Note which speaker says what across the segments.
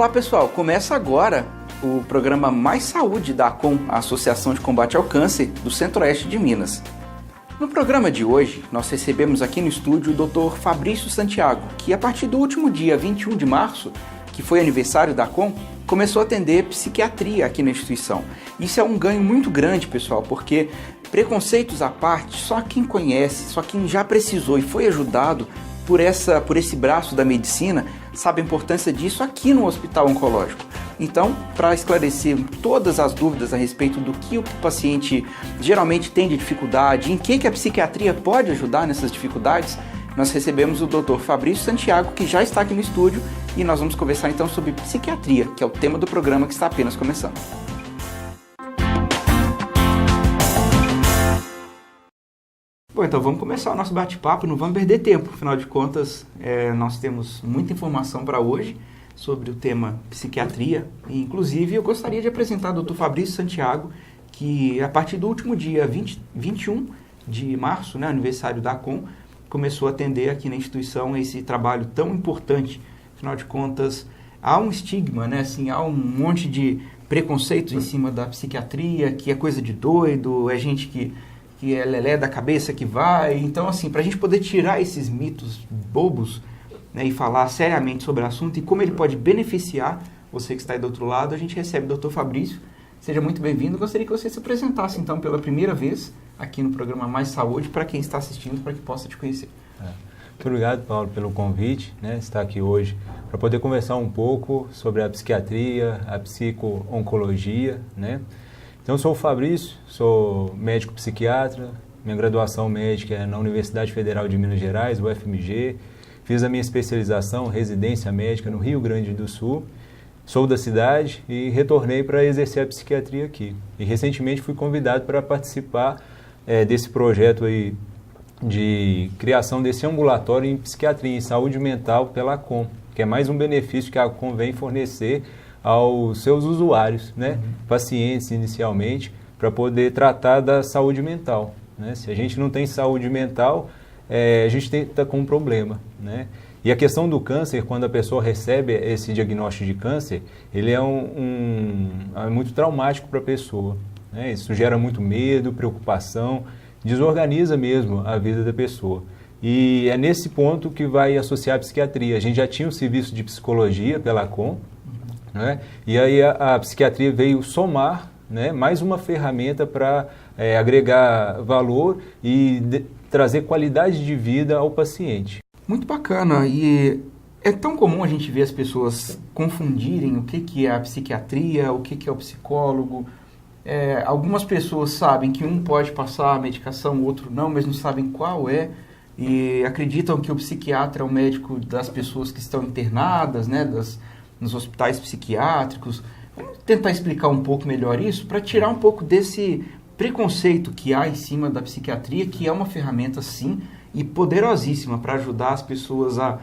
Speaker 1: Olá pessoal, começa agora o programa Mais Saúde da ACOM, a Associação de Combate ao Câncer do Centro-Oeste de Minas. No programa de hoje, nós recebemos aqui no estúdio o Dr. Fabrício Santiago, que a partir do último dia 21 de março, que foi aniversário da ACOM, começou a atender psiquiatria aqui na instituição. Isso é um ganho muito grande, pessoal, porque preconceitos à parte, só quem conhece, só quem já precisou e foi ajudado por esse braço da medicina, sabe a importância disso aqui no Hospital Oncológico. Então, para esclarecer todas as dúvidas a respeito do que o paciente geralmente tem de dificuldade, em que a psiquiatria pode ajudar nessas dificuldades, nós recebemos o Dr. Fabrício Santiago, que já está aqui no estúdio, e nós vamos conversar então sobre psiquiatria, que é o tema do programa que está apenas começando. Bom, então vamos começar o nosso bate-papo, não vamos perder tempo, afinal de contas, nós temos muita informação para hoje sobre o tema psiquiatria, e inclusive eu gostaria de apresentar o Dr. Fabrício Santiago, que a partir do último dia 21 de março, né, aniversário da ACOM, começou a atender aqui na instituição esse trabalho tão importante. Afinal de contas, há um estigma, né, assim, há um monte de preconceitos em cima da psiquiatria, que é coisa de doido, é gente que é lelé da cabeça que vai. Então, assim, para a gente poder tirar esses mitos bobos, né, e falar seriamente sobre o assunto e como ele pode beneficiar você que está aí do outro lado, a gente recebe o Dr. Fabrício. Seja muito bem-vindo. Gostaria que você se apresentasse, então, pela primeira vez aqui no programa Mais Saúde, para quem está assistindo, para que possa te conhecer.
Speaker 2: Muito obrigado, Paulo, pelo convite, né, estar aqui hoje para poder conversar um pouco sobre a psiquiatria, a psico-oncologia, né? Então, eu sou o Fabrício, sou médico psiquiatra, minha graduação médica é na Universidade Federal de Minas Gerais, UFMG, fiz a minha especialização, residência médica no Rio Grande do Sul, sou da cidade e retornei para exercer a psiquiatria aqui. E recentemente fui convidado para participar desse projeto aí de criação desse ambulatório em psiquiatria, em saúde mental pela ACOM, que é mais um benefício que a ACOM vem fornecer aos seus usuários, né? Pacientes inicialmente, para poder tratar da saúde mental, né? Se a gente não tem saúde mental, a gente está com um problema, né? E a questão do câncer, quando a pessoa recebe esse diagnóstico de câncer, ele é muito traumático para a pessoa, né? Isso gera muito medo, preocupação, desorganiza mesmo a vida da pessoa. E é nesse ponto que vai associar a psiquiatria. A gente já tinha um serviço de psicologia pela ACOM, né? E aí a psiquiatria veio somar, né, mais uma ferramenta para agregar valor e trazer qualidade de vida ao paciente.
Speaker 1: Muito bacana, e é tão comum a gente ver as pessoas confundirem o que é a psiquiatria, o que é o psicólogo. Algumas pessoas sabem que um pode passar a medicação, o outro não, mas não sabem qual é, e acreditam que o psiquiatra é o médico das pessoas que estão internadas, né, nos hospitais psiquiátricos. Vamos tentar explicar um pouco melhor isso, para tirar um pouco desse preconceito que há em cima da psiquiatria, que é uma ferramenta, sim, e poderosíssima para ajudar as pessoas a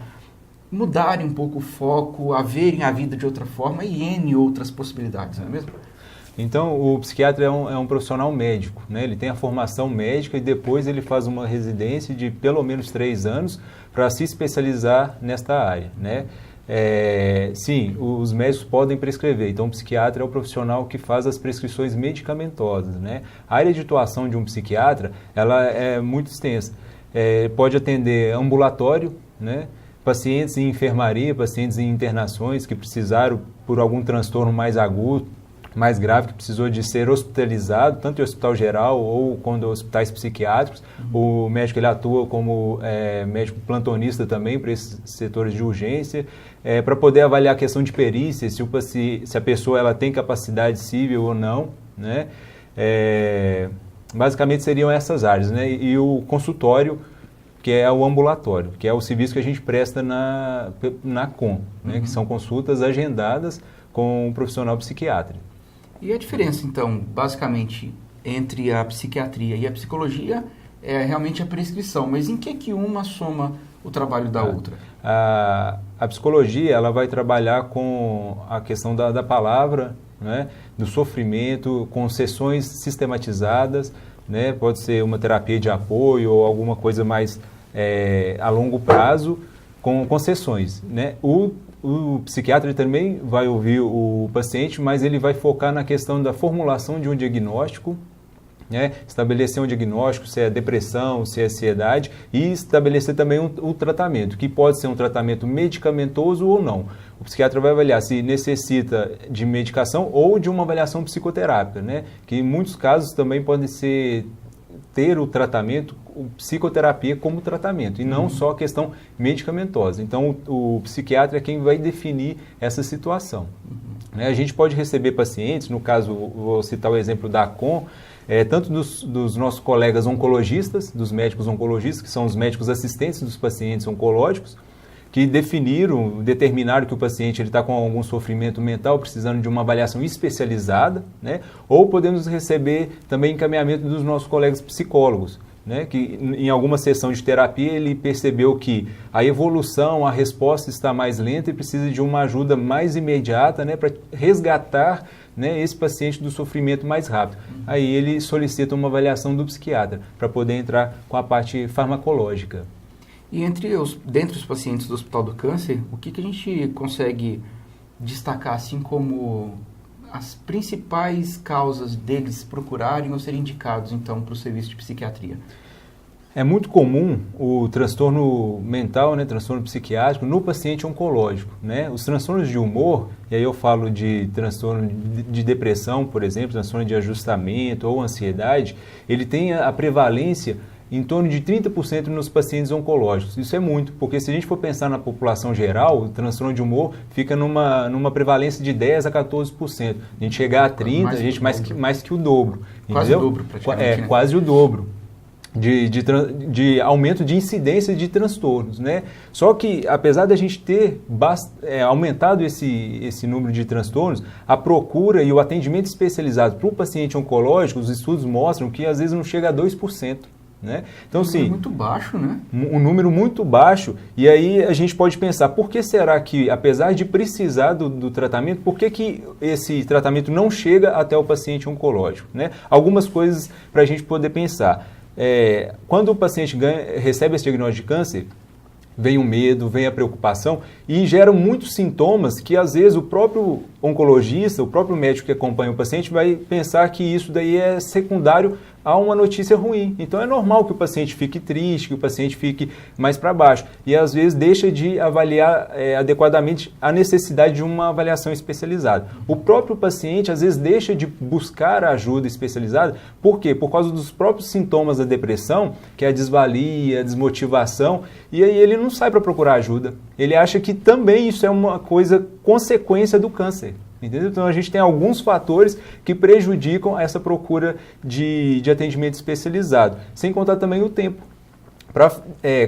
Speaker 1: mudarem um pouco o foco, a verem a vida de outra forma e N outras possibilidades, não é mesmo?
Speaker 2: Então, o psiquiatra é um profissional médico, né? Ele tem a formação médica e depois ele faz uma residência de pelo menos 3 anos para se especializar nesta área, né? Sim, os médicos podem prescrever, então o psiquiatra é o profissional que faz as prescrições medicamentosas, né? A área de atuação de um psiquiatra, ela é muito extensa. Pode atender ambulatório, né? Pacientes em enfermaria, pacientes em internações que precisaram por algum transtorno mais agudo, mais grave, que precisou de ser hospitalizado, tanto em hospital geral ou quando hospitais psiquiátricos. O médico ele atua como médico plantonista também para esses setores de urgência, para poder avaliar a questão de perícia, se a pessoa ela tem capacidade civil ou não, né? Basicamente seriam essas áreas, né? E o consultório, que é o ambulatório, que é o serviço que a gente presta na ACOM, né? Que são consultas agendadas com um profissional psiquiatra.
Speaker 1: E a diferença, então, basicamente, entre a psiquiatria e a psicologia é realmente a prescrição, mas em que uma soma o trabalho da outra?
Speaker 2: A psicologia ela vai trabalhar com a questão da palavra, né, do sofrimento, com sessões sistematizadas, né, pode ser uma terapia de apoio ou alguma coisa mais a longo prazo, com sessões, né? o psiquiatra também vai ouvir o paciente, mas ele vai focar na questão da formulação de um diagnóstico, né? Estabelecer um diagnóstico, se é depressão, se é ansiedade, e estabelecer também o tratamento, que pode ser um tratamento medicamentoso ou não. O psiquiatra vai avaliar se necessita de medicação ou de uma avaliação psicoterápica, né? Que em muitos casos também pode ter o tratamento, psicoterapia como tratamento, e não só a questão medicamentosa. Então, o psiquiatra é quem vai definir essa situação. A gente pode receber pacientes, no caso, vou citar o exemplo da ACOM, tanto dos nossos colegas oncologistas, dos médicos oncologistas, que são os médicos assistentes dos pacientes oncológicos, que determinaram que o paciente está com algum sofrimento mental, precisando de uma avaliação especializada, né? Ou podemos receber também encaminhamento dos nossos colegas psicólogos, né? Que em alguma sessão de terapia ele percebeu que a evolução, a resposta está mais lenta e precisa de uma ajuda mais imediata, né? Para resgatar, né, esse paciente do sofrimento mais rápido. Aí ele solicita uma avaliação do psiquiatra para poder entrar com a parte farmacológica.
Speaker 1: E dentre os pacientes do Hospital do Câncer, o que a gente consegue destacar assim como as principais causas deles procurarem ou serem indicados, então, para o serviço de psiquiatria?
Speaker 2: É muito comum o transtorno mental, né, transtorno psiquiátrico, no paciente oncológico, né? Os transtornos de humor, e aí eu falo de transtorno de depressão, por exemplo, transtorno de ajustamento ou ansiedade, ele tem a prevalência em torno de 30% nos pacientes oncológicos. Isso é muito, porque se a gente for pensar na população geral, o transtorno de humor fica numa prevalência de 10% a 14%. A gente chegar a 30%, mais que o dobro.
Speaker 1: Quase o dobro, praticamente.
Speaker 2: Né? Quase o dobro de aumento de incidência de transtornos, né? Só que, apesar da gente ter aumentado esse número de transtornos, a procura e o atendimento especializado para o paciente oncológico, os estudos mostram que às vezes não chega a 2%. Né? Então, sim,
Speaker 1: muito baixo, né?
Speaker 2: Um número muito baixo, e aí a gente pode pensar, por que será que, apesar de precisar do tratamento, por que esse tratamento não chega até o paciente oncológico? Né? Algumas coisas para a gente poder pensar. Quando o paciente recebe esse diagnóstico de câncer, vem o medo, vem a preocupação e geram muitos sintomas que às vezes o próprio oncologista, o próprio médico que acompanha o paciente vai pensar que isso daí é secundário a uma notícia ruim. Então é normal que o paciente fique triste, que o paciente fique mais para baixo e às vezes deixa de avaliar adequadamente a necessidade de uma avaliação especializada. O próprio paciente às vezes deixa de buscar ajuda especializada. Por quê? Por causa dos próprios sintomas da depressão, que é a desvalia, a desmotivação, e aí ele não sai para procurar ajuda. Ele acha que também isso é uma coisa consequência do câncer. Entendeu? Então a gente tem alguns fatores que prejudicam essa procura de atendimento especializado, sem contar também o tempo. Para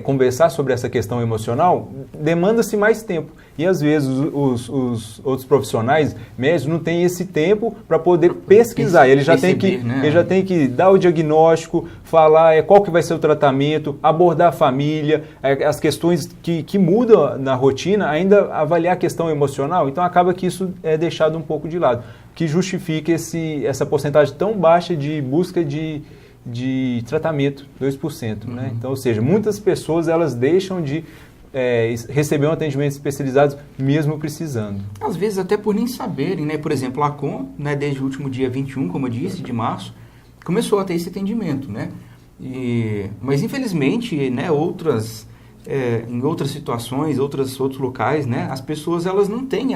Speaker 2: conversar sobre essa questão emocional, demanda-se mais tempo. E às vezes os outros profissionais médicos não têm esse tempo para poder pesquisar. Ele já tem que dar o diagnóstico, falar qual que vai ser o tratamento, abordar a família, as questões que mudam na rotina, ainda avaliar a questão emocional. Então acaba que isso é deixado um pouco de lado, que justifica essa porcentagem tão baixa de busca de tratamento, 2%. Né? Então, ou seja, muitas pessoas elas deixam de receber um atendimento especializado mesmo precisando.
Speaker 1: Às vezes até por nem saberem, né? Por exemplo, a ACOM, né, desde o último dia 21, como eu disse, de março, começou a ter esse atendimento, né? Mas infelizmente, né, em outras situações, outros locais, né, as pessoas elas não têm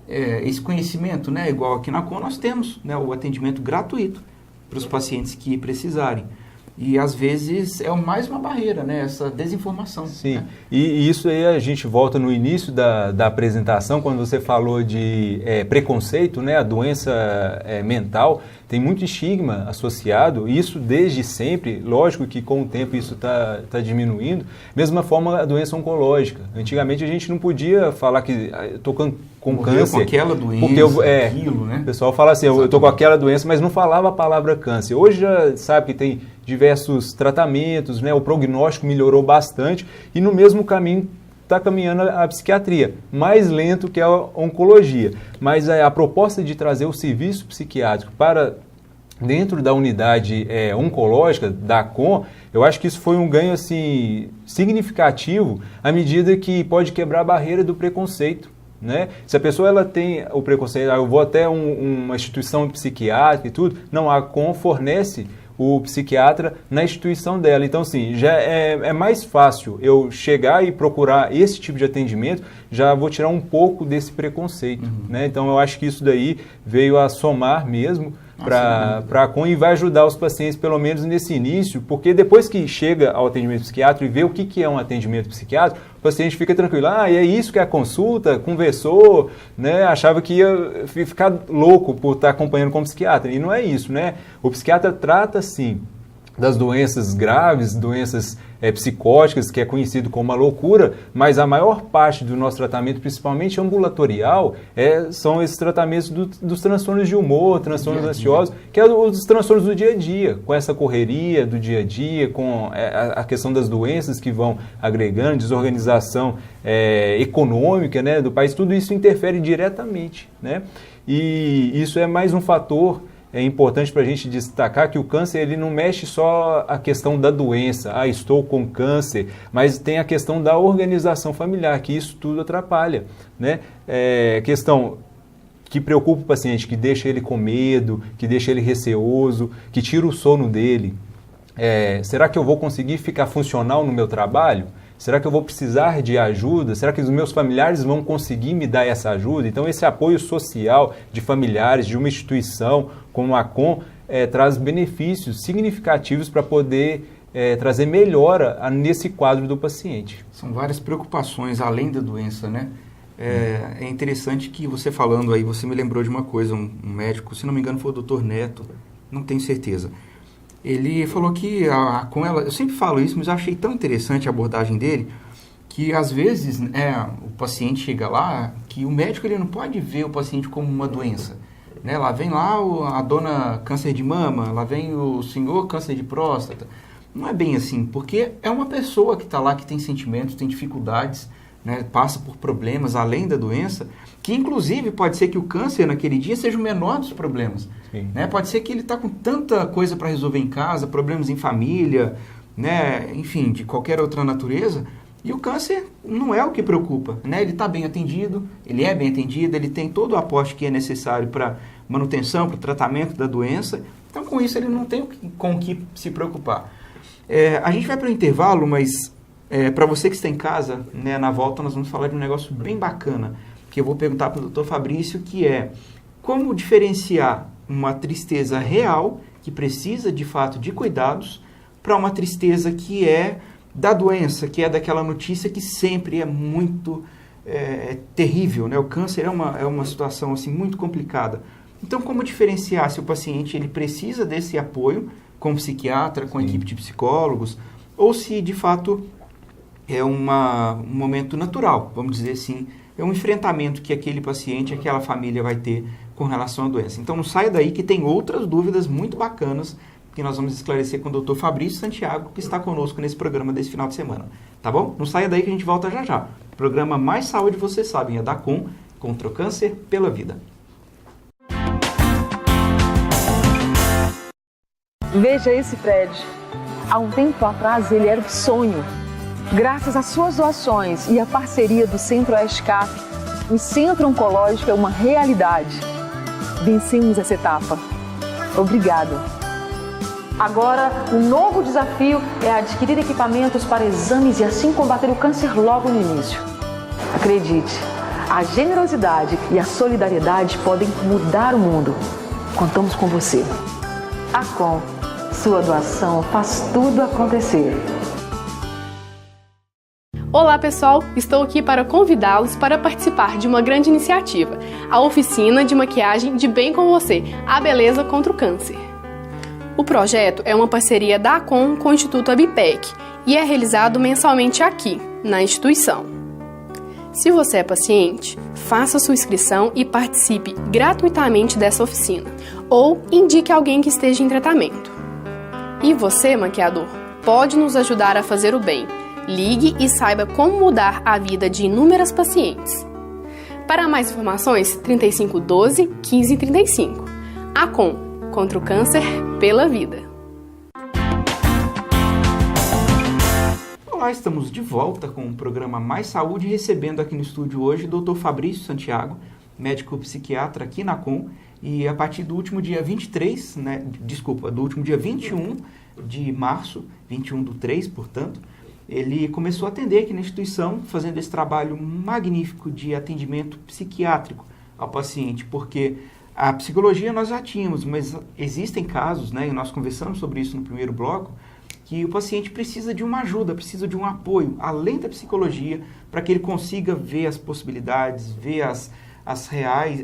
Speaker 1: esse conhecimento, né? Igual aqui na ACOM nós temos, né, o atendimento gratuito para os pacientes que precisarem. E às vezes é mais uma barreira, né? Essa desinformação.
Speaker 2: Sim,
Speaker 1: né?
Speaker 2: E isso aí a gente volta no início da apresentação, quando você falou de preconceito, né? A doença mental tem muito estigma associado, isso desde sempre, lógico que com o tempo isso está diminuindo. Mesma forma a doença oncológica. Antigamente a gente não podia falar que estou com câncer.
Speaker 1: Com aquela doença,
Speaker 2: aquilo, né? O pessoal fala assim, eu estou com aquela doença, mas não falava a palavra câncer. Hoje já sabe que tem diversos tratamentos, né? O prognóstico melhorou bastante e no mesmo caminho está caminhando a psiquiatria, mais lento que a oncologia. Mas a proposta de trazer o serviço psiquiátrico para dentro da unidade oncológica da ACOM, eu acho que isso foi um ganho assim, significativo à medida que pode quebrar a barreira do preconceito. Né? Se a pessoa ela tem o preconceito, eu vou até uma instituição psiquiátrica e tudo, não, a ACOM fornece o psiquiatra na instituição dela. Então, assim, já é mais fácil eu chegar e procurar esse tipo de atendimento, já vou tirar um pouco desse preconceito. Né? Então, eu acho que isso daí veio a somar mesmo para a ACOM e vai ajudar os pacientes, pelo menos nesse início, porque depois que chega ao atendimento psiquiátrico e vê o que é um atendimento psiquiátrico, o paciente fica tranquilo, e é isso que é a consulta, conversou, né? Achava que ia ficar louco por estar acompanhando com o psiquiatra, e não é isso, né? O psiquiatra trata, sim, das doenças graves, doenças psicóticas, que é conhecido como a loucura, mas a maior parte do nosso tratamento, principalmente ambulatorial, são esses tratamentos dos transtornos de humor, transtornos ansiosos, que é os transtornos do dia a dia, com essa correria do dia a dia, com a questão das doenças que vão agregando, desorganização econômica, né, do país, tudo isso interfere diretamente, né? E isso é mais um fator. É importante para a gente destacar que o câncer ele não mexe só a questão da doença, estou com câncer, mas tem a questão da organização familiar, que isso tudo atrapalha. Né? Questão que preocupa o paciente, que deixa ele com medo, que deixa ele receoso, que tira o sono dele. Será que eu vou conseguir ficar funcional no meu trabalho? Será que eu vou precisar de ajuda? Será que os meus familiares vão conseguir me dar essa ajuda? Então, esse apoio social de familiares, de uma instituição como a ACOM, traz benefícios significativos para poder trazer melhora nesse quadro do paciente.
Speaker 1: São várias preocupações além da doença, né? É interessante que você falando aí, você me lembrou de uma coisa, um médico, se não me engano foi o Dr. Neto, não tenho certeza. Ele falou que com ela, eu sempre falo isso, mas eu achei tão interessante a abordagem dele, que às vezes o paciente chega lá, que o médico ele não pode ver o paciente como uma doença. Né? Lá vem a dona câncer de mama, lá vem o senhor câncer de próstata. Não é bem assim, porque é uma pessoa que está lá, que tem sentimentos, tem dificuldades, né? Passa por problemas além da doença, que inclusive pode ser que o câncer naquele dia seja o menor dos problemas. Né? Pode ser que ele está com tanta coisa para resolver em casa, problemas em família, né? Enfim, de qualquer outra natureza, e o câncer não é o que preocupa. Né? Ele está bem atendido, ele é bem atendido, ele tem todo o aporte que é necessário para manutenção, para o tratamento da doença, então com isso ele não tem com o que se preocupar. A gente vai para o intervalo, mas para você que está em casa, né, na volta nós vamos falar de um negócio bem bacana, que eu vou perguntar para o Dr. Fabrício, que é como diferenciar uma tristeza real, que precisa de fato de cuidados, para uma tristeza que é da doença, que é daquela notícia que sempre é muito terrível. Né? O câncer é uma situação assim, muito complicada. Então, como diferenciar se o paciente ele precisa desse apoio com o psiquiatra, com a equipe de psicólogos, ou se de fato é um momento natural, vamos dizer assim, é um enfrentamento que aquele paciente, aquela família vai ter com relação à doença. Então não saia daí que tem outras dúvidas muito bacanas que nós vamos esclarecer com o Dr. Fabrício Santiago, que está conosco nesse programa desse final de semana. Tá bom? Não saia daí que a gente volta já já. O programa Mais Saúde, vocês sabem, é da ACOM, contra o câncer pela vida.
Speaker 3: Veja esse prédio. Há um tempo atrás ele era um sonho. Graças às suas doações e à parceria do Centro-Oeste CAP, o Centro Oncológico é uma realidade. Vencemos essa etapa. Obrigada. Agora, o novo desafio é adquirir equipamentos para exames e assim combater o câncer logo no início. Acredite, a generosidade e a solidariedade podem mudar o mundo. Contamos com você. ACOM, sua doação faz tudo acontecer.
Speaker 4: Olá pessoal, estou aqui para convidá-los para participar de uma grande iniciativa, a oficina de maquiagem de Bem com Você, a beleza contra o câncer. O projeto é uma parceria da ACOM com o Instituto Abipec e é realizado mensalmente aqui, na instituição. Se você é paciente, faça sua inscrição e participe gratuitamente dessa oficina, ou indique alguém que esteja em tratamento. E você, maquiador, pode nos ajudar a fazer o bem. Ligue e saiba como mudar a vida de inúmeras pacientes. Para mais informações, 3512 1535. ACOM, contra o câncer pela vida.
Speaker 1: Olá, estamos de volta com o programa Mais Saúde, recebendo aqui no estúdio hoje o Dr. Fabrício Santiago, médico psiquiatra aqui na Com, e a partir do último dia 21 de março, 21/3, portanto, ele começou a atender aqui na instituição, fazendo esse trabalho magnífico de atendimento psiquiátrico ao paciente, porque a psicologia nós já tínhamos, mas existem casos, né, e nós conversamos sobre isso no primeiro bloco, que o paciente precisa de uma ajuda, precisa de um apoio, além da psicologia, para que ele consiga ver as possibilidades, ver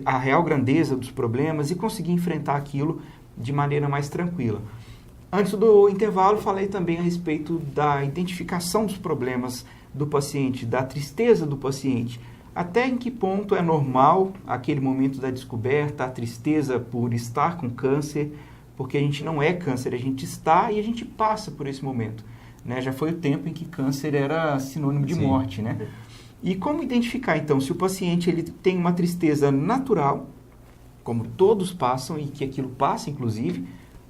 Speaker 1: a real grandeza dos problemas e conseguir enfrentar aquilo de maneira mais tranquila. Antes do intervalo, falei também a respeito da identificação dos problemas do paciente, da tristeza do paciente. Até em que ponto é normal aquele momento da descoberta, a tristeza por estar com câncer, porque a gente não é câncer, a gente está e a gente passa por esse momento, né? Já foi o tempo em que câncer era sinônimo de morte, né? E como identificar, então, se o paciente ele tem uma tristeza natural, como todos passam e que aquilo passa, inclusive,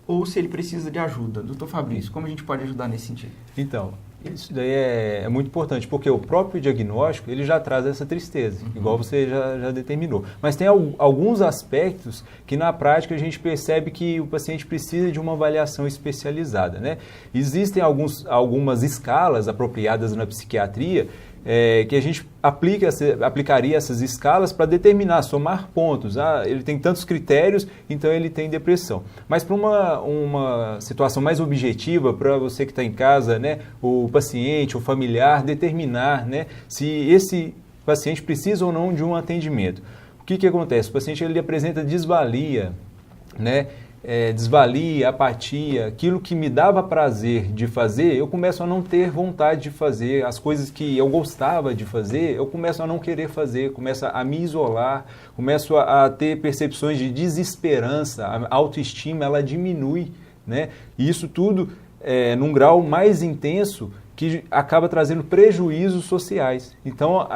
Speaker 1: ou se ele precisa de ajuda? Doutor Fabrício, como a gente pode ajudar nesse sentido?
Speaker 2: Então, isso daí é muito importante, porque o próprio diagnóstico, ele já traz essa tristeza, igual você já determinou. Mas tem alguns aspectos que, na prática, a gente percebe que o paciente precisa de uma avaliação especializada, né? Existem algumas escalas apropriadas na psiquiatria, que a gente aplicaria essas escalas para determinar, somar pontos. Ele tem tantos critérios, então ele tem depressão. Mas para uma situação mais objetiva, para você que está em casa, né, o paciente, o familiar, determinar, né, se esse paciente precisa ou não de um atendimento. O que acontece? O paciente ele apresenta desvalia, né? Desvalia, apatia, aquilo que me dava prazer de fazer, eu começo a não ter vontade de fazer, as coisas que eu gostava de fazer, eu começo a não querer fazer, começo a me isolar, começo a ter percepções de desesperança, a autoestima ela diminui, né? E isso tudo num grau mais intenso que acaba trazendo prejuízos sociais. Então,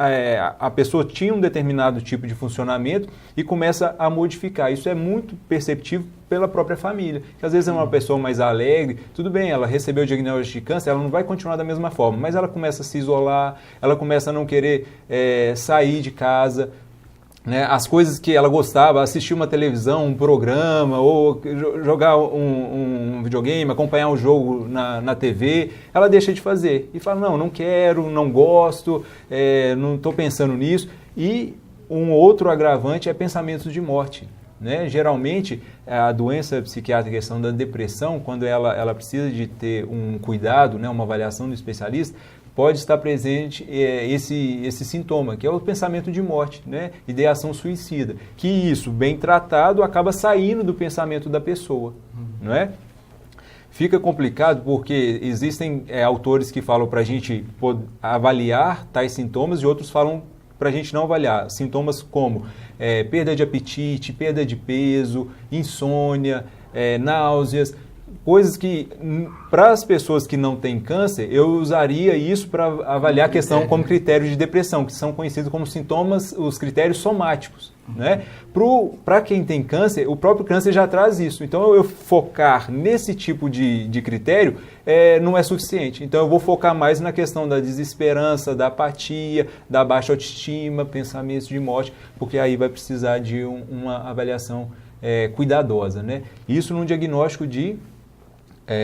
Speaker 2: a pessoa tinha um determinado tipo de funcionamento e começa a modificar. Isso é muito perceptível pela própria família, que às vezes é uma pessoa mais alegre, tudo bem, ela recebeu o diagnóstico de câncer, ela não vai continuar da mesma forma, mas ela começa a se isolar, ela começa a não querer sair de casa, né? As coisas que ela gostava, assistir uma televisão, um programa, ou jogar um videogame, acompanhar um jogo na TV, ela deixa de fazer e fala, não quero, não gosto, não estou pensando nisso. E um outro agravante é pensamentos de morte, né? Geralmente, a doença psiquiátrica, a questão da depressão, quando ela precisa de ter um cuidado, né, uma avaliação do especialista, pode estar presente esse sintoma, que é o pensamento de morte, né? Ideação suicida, que isso, bem tratado, acaba saindo do pensamento da pessoa, não é? Fica complicado porque existem autores que falam para a gente avaliar tais sintomas e outros falam para a gente não avaliar. Sintomas como perda de apetite, perda de peso, insônia, náuseas, coisas que, para as pessoas que não têm câncer, eu usaria isso para avaliar a questão como critério de depressão, que são conhecidos como sintomas, os critérios somáticos, né? Para quem tem câncer, o próprio câncer já traz isso. Então, eu focar nesse tipo de critério não é suficiente. Então, eu vou focar mais na questão da desesperança, da apatia, da baixa autoestima, pensamentos de morte, porque aí vai precisar de uma avaliação cuidadosa, né? Isso num diagnóstico de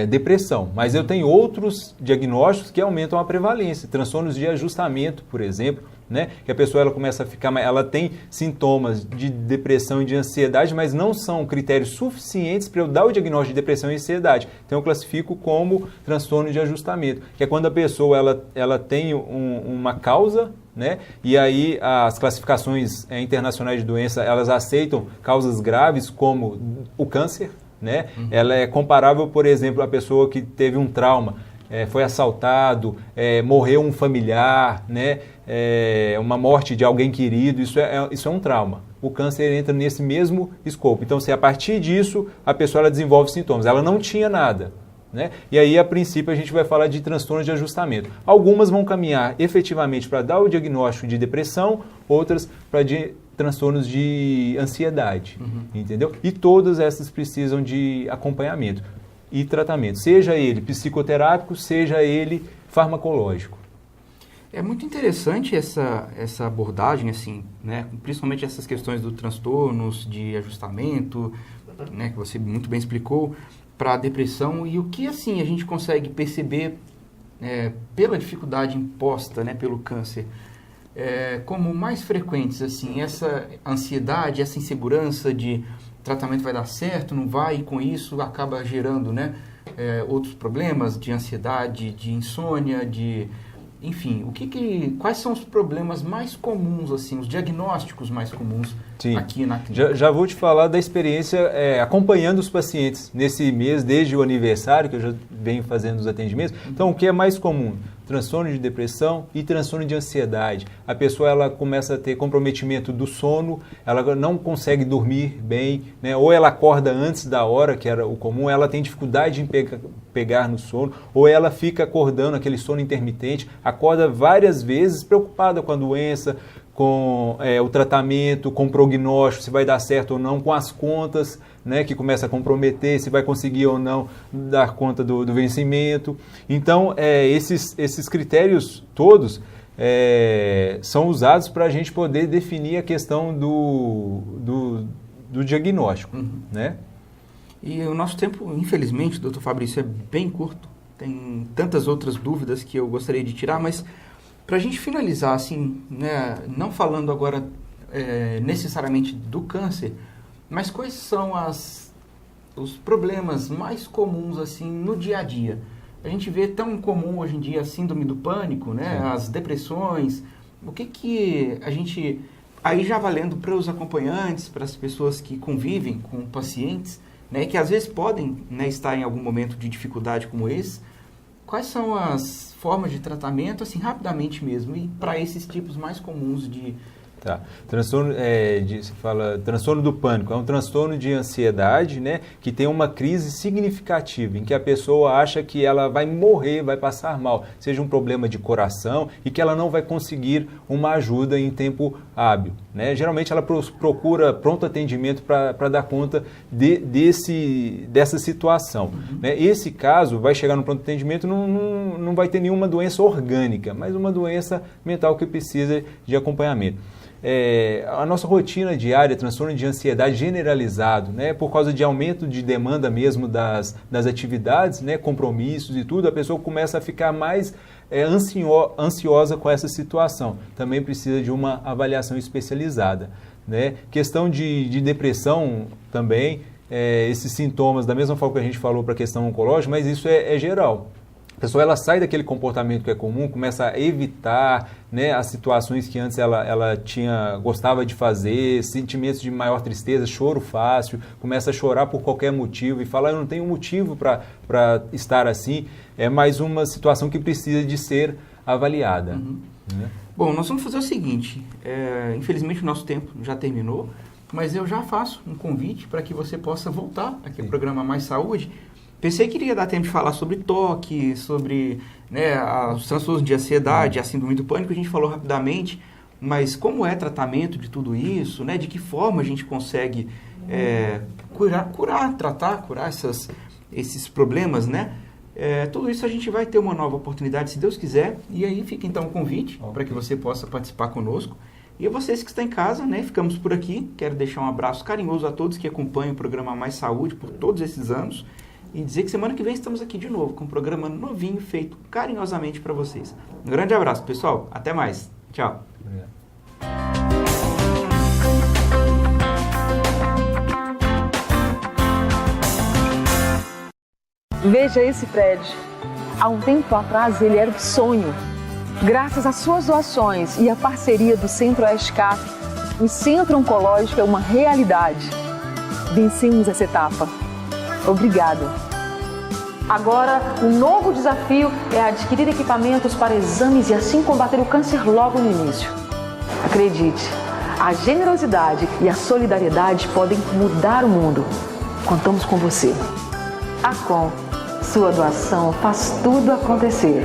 Speaker 2: depressão, mas eu tenho outros diagnósticos que aumentam a prevalência, transtornos de ajustamento, por exemplo, né? Que a pessoa ela começa a ficar, ela tem sintomas de depressão e de ansiedade, mas não são critérios suficientes para eu dar o diagnóstico de depressão e ansiedade. Então eu classifico como transtorno de ajustamento, que é quando a pessoa ela tem uma causa, né? E aí as classificações internacionais de doença, elas aceitam causas graves como o câncer, né? Ela é comparável, por exemplo, a pessoa que teve um trauma, foi assaltado, morreu um familiar, né? Uma morte de alguém querido, isso é um trauma. O câncer entra nesse mesmo escopo. Então, se a partir disso a pessoa ela desenvolve sintomas, ela não tinha nada, né? E aí, a princípio, a gente vai falar de transtornos de ajustamento. Algumas vão caminhar efetivamente para dar o diagnóstico de depressão, outras para transtornos de ansiedade, entendeu? E todas essas precisam de acompanhamento e tratamento, seja ele psicoterápico, seja ele farmacológico.
Speaker 1: É muito interessante essa abordagem, assim, né? Principalmente essas questões do transtornos de ajustamento, né? Que você muito bem explicou, para a depressão, e o que, assim, a gente consegue perceber pela dificuldade imposta, né, pelo câncer, como mais frequentes, assim, essa ansiedade, essa insegurança de tratamento vai dar certo, não vai, e com isso acaba gerando, né, outros problemas de ansiedade, de insônia, enfim, quais são os problemas mais comuns, assim, os diagnósticos mais comuns aqui na clínica?
Speaker 2: Já vou te falar da experiência acompanhando os pacientes nesse mês, desde o aniversário, que eu já venho fazendo os atendimentos. Então, o que é mais comum? Transtorno de depressão e transtorno de ansiedade. A pessoa ela começa a ter comprometimento do sono, ela não consegue dormir bem, né? Ou ela acorda antes da hora, que era o comum, ela tem dificuldade em pegar no sono, ou ela fica acordando, aquele sono intermitente, acorda várias vezes preocupada com a doença, com o tratamento, com o prognóstico, se vai dar certo ou não, com as contas, né, que começa a comprometer, se vai conseguir ou não dar conta do vencimento. Então, esses critérios todos são usados para a gente poder definir a questão do diagnóstico, né?
Speaker 1: E o nosso tempo, infelizmente, doutor Fabrício, é bem curto. Tem tantas outras dúvidas que eu gostaria de tirar, mas para a gente finalizar, assim, né, não falando agora necessariamente do câncer, mas quais são os problemas mais comuns, assim, no dia a dia? A gente vê tão comum hoje em dia a síndrome do pânico, né? Sim. As depressões. O que a gente... Aí já valendo para os acompanhantes, para as pessoas que convivem com pacientes, né, que às vezes podem, né, estar em algum momento de dificuldade como esse, quais são as formas de tratamento, assim, rapidamente mesmo, e para esses tipos mais comuns de...
Speaker 2: Tá. Se fala transtorno do pânico, é um transtorno de ansiedade, né, que tem uma crise significativa, em que a pessoa acha que ela vai morrer, vai passar mal, seja um problema de coração e que ela não vai conseguir uma ajuda em tempo hábil, né? Geralmente ela procura pronto atendimento para dar conta dessa situação. Né? Esse caso vai chegar no pronto atendimento, não vai ter nenhuma doença orgânica, mas uma doença mental que precisa de acompanhamento. A nossa rotina diária, transtorno de ansiedade generalizado, né, por causa de aumento de demanda mesmo das atividades, né, compromissos e tudo, a pessoa começa a ficar mais ansiosa com essa situação. Também precisa de uma avaliação especializada. Né? Questão de depressão também, esses sintomas, da mesma forma que a gente falou para a questão oncológica, mas isso é geral. A pessoa ela sai daquele comportamento que é comum, começa a evitar, né, as situações que antes ela gostava de fazer, sentimentos de maior tristeza, choro fácil, começa a chorar por qualquer motivo e fala, eu não tenho motivo para estar assim. É mais uma situação que precisa de ser avaliada. Né?
Speaker 1: Bom, nós vamos fazer o seguinte, infelizmente o nosso tempo já terminou, mas eu já faço um convite para que você possa voltar aqui ao programa Mais Saúde. Pensei que iria dar tempo de falar sobre toque, sobre, né, os transtornos de ansiedade, a síndrome do pânico, a gente falou rapidamente, mas como é tratamento de tudo isso, né, de que forma a gente consegue curar esses problemas, né? Tudo isso a gente vai ter uma nova oportunidade, se Deus quiser, e aí fica então o convite para que você possa participar conosco. E vocês que estão em casa, né, ficamos por aqui. Quero deixar um abraço carinhoso a todos que acompanham o programa Mais Saúde por todos esses anos. E dizer que semana que vem estamos aqui de novo com um programa novinho feito carinhosamente para vocês. Um grande abraço, pessoal. Até mais. Tchau.
Speaker 2: Obrigado.
Speaker 3: Veja esse prédio. Há um tempo atrás ele era um sonho. Graças às suas doações e à parceria do Centro-Oeste CAP, o Centro Oncológico é uma realidade. Vencemos essa etapa. Obrigada. Agora, o novo desafio é adquirir equipamentos para exames e assim combater o câncer logo no início. Acredite, a generosidade e a solidariedade podem mudar o mundo. Contamos com você. Acom, Sua doação faz tudo acontecer.